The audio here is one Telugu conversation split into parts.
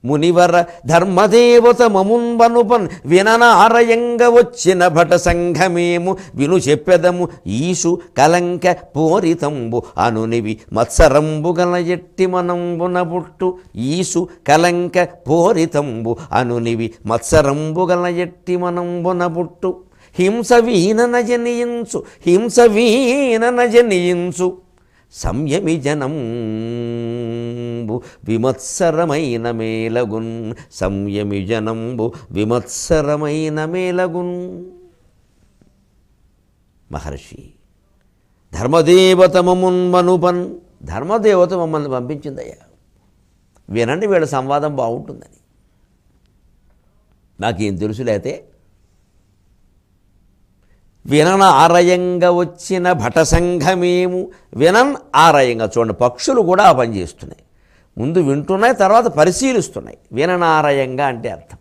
మునివర ధర్మదేవత మమున్బనుపన్ విననారయంగ వచ్చిన భట సంఘమేము విను చెప్పెదము ఈసు కలంక పూరితంబు అనునివి మత్సరంబు గల ఎట్టి మనంబున పుట్టు ఈసు కలంక పూరితంబు అనునివి మత్సరంబు గల ఎట్టి మనంబున పుట్టు హింస వీనన జనియించు హింస వీనన జనియించు సంయమి జనంబు విమత్సరమైన మేలగున్ సంయమి జనంబు విమత్సరమైన మేలగున్. మహర్షి ధర్మదేవత మమున్మనుపన్ ధర్మదేవత మమ్మల్ని పంపించిందయ్యా, వినండి వీళ్ళ సంవాదం బాగుంటుందని. నాకేం తెలుసులేతే వినన ఆరయంగా వచ్చిన భట సంఘమేము వినన్ ఆరయంగా చూడండి, పక్షులు కూడా ఆ పని చేస్తున్నాయి. ముందు వింటున్నాయి, తర్వాత పరిశీలిస్తున్నాయి. విననారయంగా అంటే అర్థం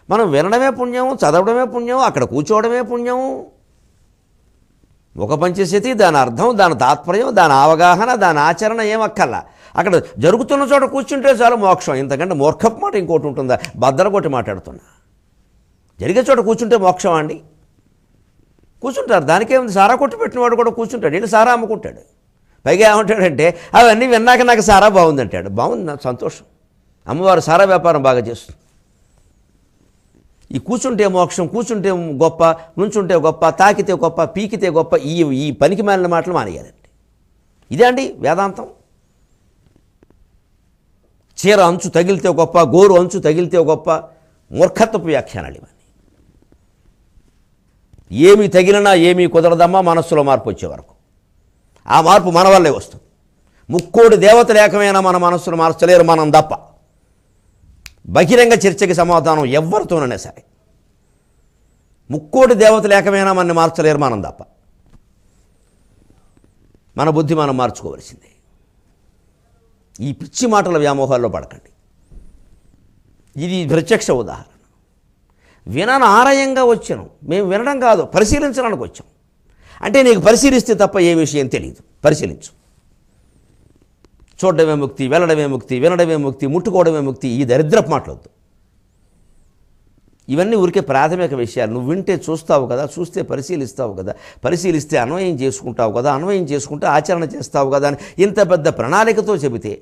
మనం వినడమే పుణ్యం, చదవడమే పుణ్యం, అక్కడ కూర్చోవడమే పుణ్యం. ఒక పంచశతి దాని అర్థం, దాని తాత్పర్యం, దాని అవగాహన, దాని ఆచరణ ఏమక్కల్లా. అక్కడ జరుగుతున్న చోట కూర్చుంటే చాలు మోక్షం. ఇంతకంటే మూర్ఖపు మాట ఇంకోటి ఉంటుందా? బద్దలకొట్టి మాట్లాడుతున్నా. జరిగే చోట కూర్చుంటే మోక్షం అండి. కూర్చుంటారు, దానికేముంది. సారా కొట్టి పెట్టినవాడు కూడా కూర్చుంటాడు, వీళ్ళు సారా అమ్ముకుంటాడు. పైగా ఏమంటాడంటే అవన్నీ విన్నాక నాకు సారా బాగుందంటాడు. బాగుంది, నాకు సంతోషం. అమ్మవారు సారా వ్యాపారం బాగా చేస్తుంది. ఈ కూర్చుంటే మోక్షం, కూర్చుంటే గొప్ప, నుంచుంటే గొప్ప, తాకితే గొప్ప, పీకితే గొప్ప, ఈ పనికి మాలిన మాటలు మానేయాలండి. ఇదే అండి వేదాంతం. చీర అంచు తగిలితే గొప్ప, గోరు అంచు తగిలితే గొప్ప, మూర్ఖత్వపు వ్యాఖ్యానాలు ఇవన్నీ. ఏమి తగిలినా ఏమీ కుదరదమ్మా మనస్సులో మార్పు వచ్చే వరకు. ఆ మార్పు మన వల్లే వస్తుంది. ముక్కోడి దేవతలు ఏకమైనా మన మనస్సును మార్చలేరు మనం తప్ప. బహిరంగ చర్చకి సమాధానం ఎవరితోననే సరే. ముక్కోటి దేవతలు ఏకమైనా మనని మార్చలేరు మనం తప్ప. మన బుద్ధి మనం మార్చుకోవలసిందే. ఈ పిచ్చి మాటల వ్యామోహాల్లో పడకండి. ఇది ప్రత్యక్ష ఉదాహరణ. విననారయంగా వచ్చాను, మేము వినడం కాదు పరిశీలించడానికి వచ్చాం. అంటే నీకు పరిశీలిస్తే తప్ప ఏ విషయం తెలియదు. పరిశీలించు. చూడడమే ముక్తి, వెళ్ళడమే ముక్తి, వినడమే ముక్తి, ముట్టుకోవడమే ముక్తి, ఈ దరిద్రపు మాటలొద్దు. ఇవన్నీ ఊరికే ప్రాథమిక విషయాలు. నువ్వు వింటే చూస్తావు కదా, చూస్తే పరిశీలిస్తావు కదా, పరిశీలిస్తే అన్వయం చేసుకుంటావు కదా, అన్వయం చేసుకుంటే ఆచరణ చేస్తావు కదా అని ఇంత పెద్ద ప్రణాళికతో చెబితే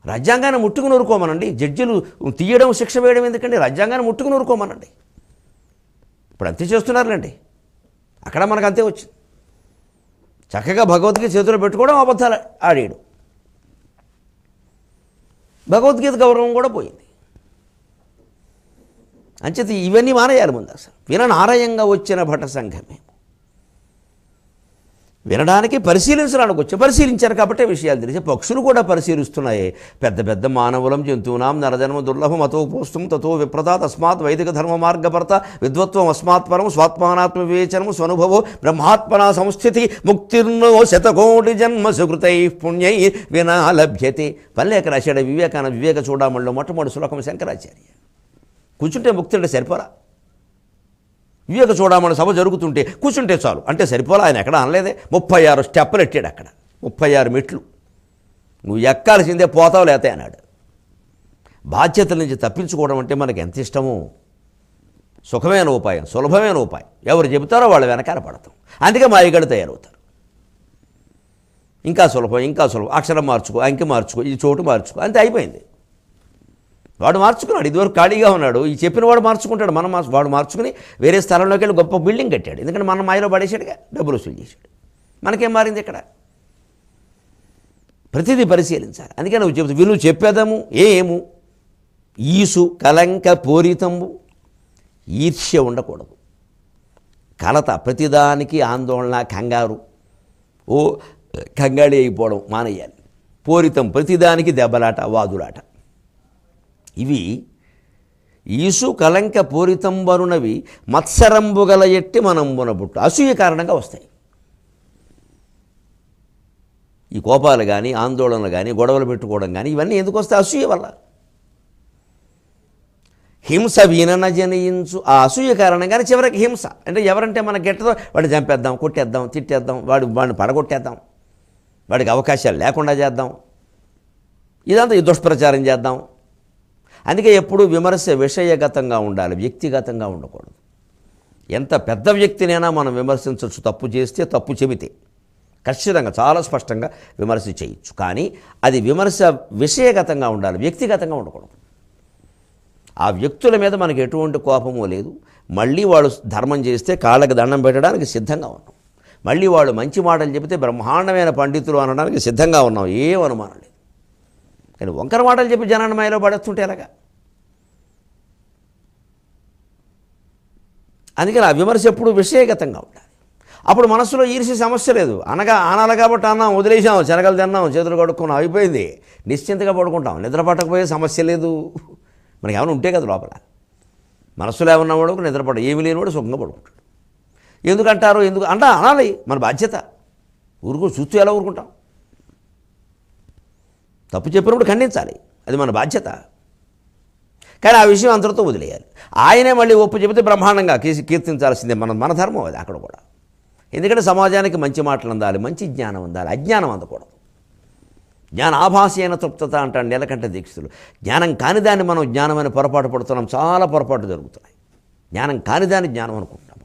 రాజ్యాంగాన్ని ముట్టుకుని ఊరుకోమనండి. జడ్జిలు తీయడం, శిక్ష వేయడం ఎందుకండి? రాజ్యాంగాన్ని ముట్టుకుని ఊరుకోమనండి. ఇప్పుడు అంతే చేస్తున్నారులేండి. అక్కడ మనకు అంతే వచ్చింది. చక్కగా భగవద్గీత చేతిలో పెట్టుకోవడం, అబద్ధాలు ఆడేయడం. భగవద్గీత గౌరవం కూడా పోయింది. అంచేత ఇవన్నీ మానేయాలి ముందు. అసలు విననారయంగా వచ్చిన భట సంఘమే. వినడానికి పరిశీలించడానికి వచ్చి పరిశీలించారు కాబట్టి విషయాలు తెలిసి. పక్షులు కూడా పరిశీలిస్తున్నాయి. పెద్ద పెద్ద మానవులం జంతువునాం నరజన్మ దుర్లభం అతో పోస్తం తతో విప్రత తస్మాత్ వైదిక ధర్మ మార్గపర్త విద్వత్వం అస్మాత్పరం స్వాత్మానాత్మ వివేచనము స్వనుభవో బ్రహ్మాత్మనా సంస్థితి ముక్తిర్నో శతకోటి జన్మ సుకృతై పుణ్యై వినా లభ్యతే. పల్లెక రాశాడు వివేకానంద వివేక చూడమణిలో మొట్టమొదటి శ్లోకం శంకరాచార్య. కూర్చుంటే ముక్తి అంటే సరిపోరా? వివేక చూడమని సభ జరుగుతుంటే కూర్చుంటే చాలు అంటే సరిపోలా? ఆయన ఎక్కడ అనలేదే. 36 స్టెప్పులు ఎట్టాడు అక్కడ, 36 మెట్లు. నువ్వు ఎక్కాల్సిందే, పోతావు లేతే అన్నాడు. బాధ్యతల నుంచి తప్పించుకోవడం అంటే మనకు ఎంత ఇష్టమో. సుఖమైన ఉపాయం, సులభమైన ఉపాయం. ఎవరు చెబుతారో వాళ్ళు వెనకాల పడతాం. అందుకే మాయగడ తయారవుతారు. ఇంకా సులభం, ఇంకా సులభం. అక్షరం మార్చుకో, అంకె మార్చుకో, ఈ చోటు మార్చుకో, అంతే అయిపోయింది. వాడు మార్చుకున్నాడు. ఇదివరకు ఖాళీగా ఉన్నాడు. ఈ చెప్పిన వాడు మార్చుకుంటాడు. వాడు మార్చుకుని వేరే స్థలంలోకి వెళ్ళి గొప్ప బిల్డింగ్ కట్టాడు. ఎందుకంటే మనం మాయలో పడేసాడుగా, డబ్బులు వసూలు చేశాడు. మనకేం మారింది ఇక్కడ? ప్రతిదీ పరిశీలించాలి. అందుకే నువ్వు చెబుతూ వీళ్ళు చెప్పేదము ఏము ఈసు కలంక పూరితంబు. ఈర్ష్య ఉండకూడదు. కలత, ప్రతిదానికి ఆందోళన, కంగారు, కంగాళి అయిపోవడం మానేయాలి. పూరితం, ప్రతిదానికి దెబ్బలాట, వాదులాట. ఇవి ఈసు కలంక పూరితంబరునవి మత్సరంబుగల ఎట్టి మనంబున పుట్టు. అసూయ కారణంగా వస్తాయి ఈ కోపాలు కానీ, ఆందోళనలు కానీ, గొడవలు పెట్టుకోవడం కానీ. ఇవన్నీ ఎందుకు వస్తాయి? అసూయ వల్ల. హింస వీనన జనయించు. ఆ అసూయ కారణంగానే చివరికి హింస. అంటే ఎవరంటే మన గెట్టదో వాడిని చంపేద్దాం, కొట్టేద్దాం, తిట్టేద్దాం, వాడిని పడగొట్టేద్దాం, వాడికి అవకాశాలు లేకుండా చేద్దాం, ఇదంతా ఈ దుష్ప్రచారం చేద్దాం, అందుకే ఎప్పుడూ విమర్శ విషయగతంగా ఉండాలి, వ్యక్తిగతంగా ఉండకూడదు. ఎంత పెద్ద వ్యక్తినైనా మనం విమర్శించవచ్చు, తప్పు చేస్తే, తప్పు చెబితే ఖచ్చితంగా చాలా స్పష్టంగా విమర్శ చేయొచ్చు. కానీ అది విమర్శ విషయగతంగా ఉండాలి, వ్యక్తిగతంగా ఉండకూడదు. ఆ వ్యక్తుల మీద మనకి ఎటువంటి కోపమూ లేదు. మళ్ళీ వాళ్ళు ధర్మం చేస్తే కాళ్ళకి దండం పెట్టడానికి సిద్ధంగా ఉన్నాం. మళ్ళీ వాళ్ళు మంచి మాటలు చెబితే బ్రహ్మాండమైన పండితులు అనడానికి సిద్ధంగా ఉన్నాం, ఏం అనుమానం లేదు. కానీ వంకర మాటలు చెప్పి జనాన్ని మాయలో పడేస్తుంటే ఎలాగా? అందుకని ఆ విమర్శ ఎప్పుడు విషయగతంగా ఉండాలి. అప్పుడు మనసులో ఈర్ష్య సమస్య లేదు. ఆనాలి కాబట్టి అన్నాం, వదిలేసాం, శనగలు తిన్నాం, చేతులు కడుక్కున్నాం, అయిపోయింది, నిశ్చింతగా పడుకుంటాం, నిద్ర పట్టకపోయే సమస్య లేదు. మనకి ఏమైనా ఉంటే కదా లోపల, మనసులో ఏమన్నా వాడు నిద్రపడ, ఏమీ లేనివాడు సుఖంగా పడుకుంటాడు. ఎందుకంటారు, ఎందుకు అనాలి, మన బాధ్యత. చూస్తూ ఎలా ఊరుకుంటాం? తప్పు చెప్పినప్పుడు ఖండించాలి, అది మన బాధ్యత. కానీ ఆ విషయం అంతటితో వదిలేయాలి. ఆయనే మళ్ళీ ఒప్పు చెబితే బ్రహ్మాండంగా కీర్తించాల్సిందే, మన ధర్మం అది అక్కడ కూడా. ఎందుకంటే సమాజానికి మంచి మాటలు అందాలి, మంచి జ్ఞానం అందాలి, అజ్ఞానం అందకూడదు. జ్ఞానాభాసైన తృప్తత అంటాడు నీలకంఠ దీక్షితులు. జ్ఞానం కానిదాన్ని మనం జ్ఞానమని పొరపాటు పడుతున్నాం, చాలా పొరపాటు జరుగుతున్నాయి. జ్ఞానం కానిదాన్ని జ్ఞానం అనుకుంటున్నాం.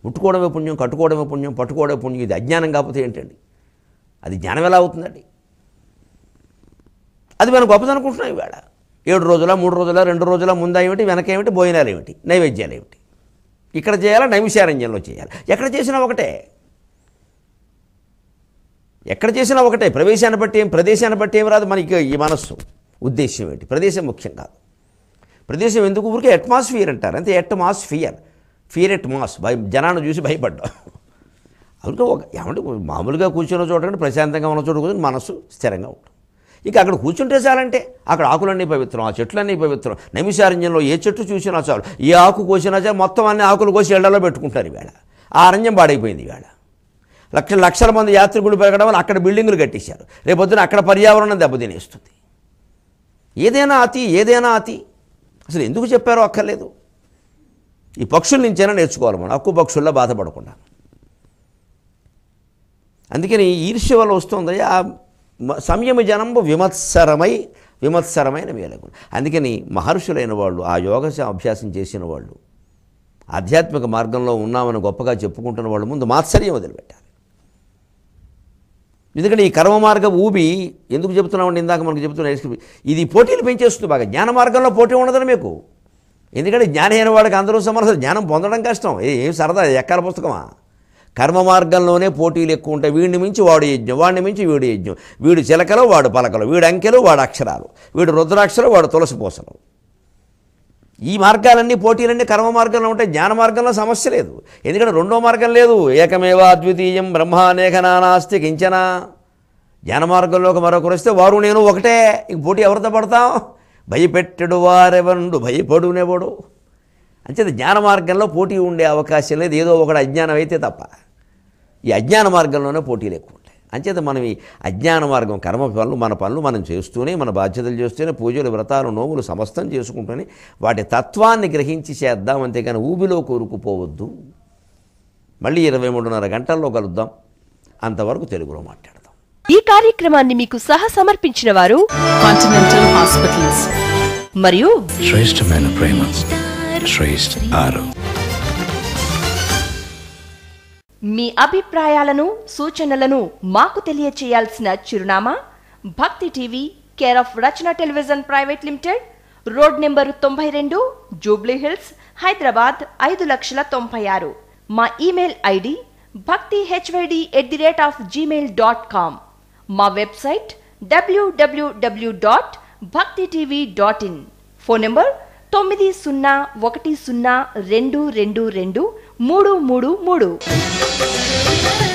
ముట్టుకోవడమే పుణ్యం, కట్టుకోవడమే పుణ్యం, పట్టుకోవడమే పుణ్యం. ఇది అజ్ఞానం కాకపోతే ఏంటండి? అది జ్ఞానం ఎలా అవుతుందండి? అది మనం గొప్పదనుకుంటున్నాం. ఈవేళ 7 రోజుల 3 రోజుల 2 రోజుల ముందా ఏమిటి, వెనకేమిటి, భోజనాలు ఏమిటి, నైవేద్యాలు ఏమిటి, ఇక్కడ చేయాలా, నైమిషారణ్యంలో చేయాలి. ఎక్కడ చేసినా ఒకటే, ఎక్కడ చేసినా ఒకటే. ప్రదేశాన్ని బట్టి ఏం రాదు మనకి. ఈ మనస్సు ఉద్దేశ్యం ఏంటి? ప్రదేశం ముఖ్యం కాదు. ప్రదేశం ఎందుకు? ఊరికే అట్మాస్ఫియర్ అంటారు అంతే. ఫియర్ ఎట్ మాస్, జనాన్ని చూసి భయపడ్డాం. అందుకే ఏమంటే మామూలుగా కూర్చున్న చోట కంటే ప్రశాంతంగా ఉన్న చోట కూర్చొని మనస్సు స్థిరంగా ఉంటుంది. ఇక అక్కడ కూర్చుంటే చాలంటే అక్కడ ఆకులన్నీ పవిత్రం, ఆ చెట్లన్నీ పవిత్రం. నైమిషారణ్యంలో ఏ చెట్టు చూసినా చాలు, ఏ ఆకు కోసినా చాలు, మొత్తం అన్ని ఆకులు కోసి ఇళ్లలో పెట్టుకుంటారు. ఈవేళ ఆ అరణ్యం పాడైపోయింది. ఈవేళ లక్షల మంది యాత్రికులు పెరగడం వల్ల అక్కడ బిల్డింగులు కట్టేశారు. రేపొద్దున అక్కడ పర్యావరణం దెబ్బతినేస్తుంది. ఏదైనా అతి అసలు ఎందుకు చెప్పారో అక్కర్లేదు. ఈ పక్షుల నుంచైనా నేర్చుకోవాలి మనం, హక్కు పక్షుల్లో బాధపడకుండా. అందుకని ఈర్ష్య వల్ల వస్తుంది ఆ సంయమ జనంబు విమత్సరమైన మేలకు. అందుకని మహర్షులైన వాళ్ళు, ఆ యోగ అభ్యాసం చేసిన వాళ్ళు, ఆధ్యాత్మిక మార్గంలో ఉన్నామని గొప్పగా చెప్పుకుంటున్న వాళ్ళు ముందు మాత్సర్యం వదిలిపెట్టాలి. ఎందుకంటే ఈ కర్మ మార్గం ఊబి ఎందుకు చెబుతున్నామండి? ఇందాక మనకు చెబుతున్నా, ఇది పోటీలు పెంచేస్తుంది బాగా. జ్ఞాన మార్గంలో పోటీ ఉండదని మీకు. ఎందుకంటే జ్ఞానం అయిన వాడికి అందరూ సమర్థ, జ్ఞానం పొందడం కష్టం. ఏం సరదా, ఎక్కాల పుస్తకమా? కర్మ మార్గంలోనే పోటీలు ఎక్కువ ఉంటాయి. వీడిని మించి వాడు యజ్ఞం, వాడిని మించి వీడు యజ్ఞం, వీడు చిలకలు వాడు పలకలు, వీడు అంకెలు వాడు అక్షరాలు, వీడు రుద్రాక్షలు వాడు తులసి పూసలు. ఈ మార్గాలన్నీ పోటీలన్నీ కర్మ మార్గంలో ఉంటాయి. జ్ఞాన మార్గంలో సమస్య లేదు. ఎందుకంటే రెండో మార్గం లేదు. ఏకమేవా అద్వితీయం బ్రహ్మానేక నానాస్తి కించన. జ్ఞాన మార్గంలోకి మరొకరు వస్తే వారు నేను ఒకటే. ఇంక పోటీ ఎవరితో పడతాం? భయపెట్టడు వారెవరుండు భయపడునేవాడు. అంచేత జ్ఞాన మార్గంలో పోటీ ఉండే అవకాశం లేదు, ఏదో ఒకటి అజ్ఞానం అయితే తప్ప. ఈ అజ్ఞాన మార్గంలోనే పోటీలు ఎక్కువ ఉంటాయి. అంచేత మనం ఈ అజ్ఞాన మార్గం కర్మ పనులు, మన పనులు మనం చేస్తూనే, మన బాధ్యతలు చేస్తూనే, పూజలు వ్రతాలు నోములు సమస్తం చేసుకుంటూనే వాటి తత్వాన్ని గ్రహించి చేద్దాం. అంతేకాని ఊబిలో కూరుకుపోవద్దు. మళ్ళీ 23:30 గంటల్లో కలుద్దాం. అంతవరకు తెలుగులో మాట్లాడదాం. ఈ కార్యక్రమాన్ని మీకు సమర్పించిన వారు కాంటినెంటల్ హాస్పిటల్స్ మరియు శ్రేష్టమైన ప్రేమ శ్రేష్ఠ ఆరు. మీ అభిప్రాయాలను, సూచనలను మాకు తెలియచేయాల్సిన చిరునామా భక్తి TV, care of Rachana television private limited, road number 92, Jubilee hills, Hyderabad 5,96,000. మా ఇమెయిల్ ఐడి bhaktihyd@gmail.com. మా వెబ్సైట్ www.bhaktitv.in. Phone number 9010222333.